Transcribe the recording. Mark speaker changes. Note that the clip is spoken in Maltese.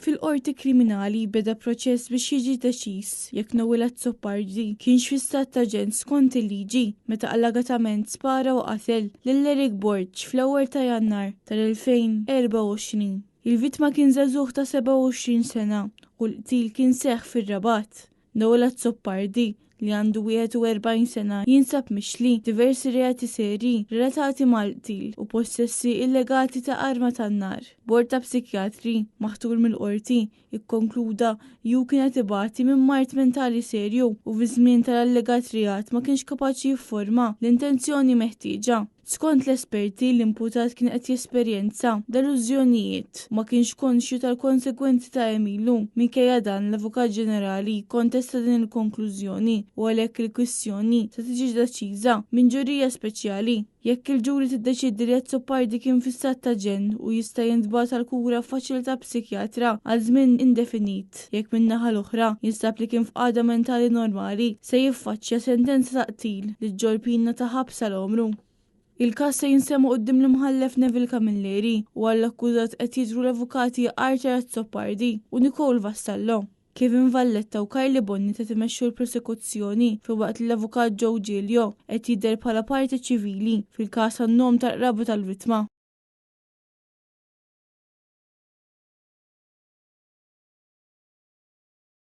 Speaker 1: Fil-qorti kriminali beda proċess biex jiġi deċiż jekk Noel Azzopardi kienx fi stat ta' ġen skont il-liġi meta allagatament spara u qatel lil Eric Borch fl-ewwel ta' Jannar tal-2024. Il-vittma kien żagħżugħ ta' 27 sena u l-qtil kien seħħ fir-Rabat. Noel Azzopardi li għandu 41 sena jinsab mixli diversi reati seri relatati mal-qtil u possessi illegati ta' arma tan-nar. Bord ta' psikjatri maħtur mill-qorti ikkonkluda ju kienet ibati minn mart mentali serju u fi żmien tal-allegat reat ma kienx kapaċi jifforma l-intenzjoni meħtieġa. Skont l-esperti l-imputat kien qed jesperjenza delużjonijiet ma kienx konxju tal-konsekwenzi ta' emilu. Minkejja dan l-Avukat Ġenerali kontesta din il-konklużjoni u għalhekk il-kwistjoni se tiġi deċiża minn ġurija speċjali. Jekk il-ġuri tiddeċidi li Azzopardi kien fi stat ta' ġen u jista' jintbagħat għal kura f'faċilità psikjatra għal żmien indefinit. Jekk min-naħa l-oħra jinstab li kien f'qagħda mentali normali se jiffaċċja sentenza ta' qtil li ġġorpina ta' ħabs għal-omru. Il-każ se jinsemmu quddiem l-imħallef Neville Camilleri u għall-akkużat qed jidhru l-avukati Arthur Azzopardi u Nicole Vassallo. Kevin Valletta u Carly Bonni ta' timexxu l-prosekuzzjoni fi waqt l-avukat Joe Giglio qed jidher bħala parti ċivili fil-każ għan-nom tal-qraba tal-vittma.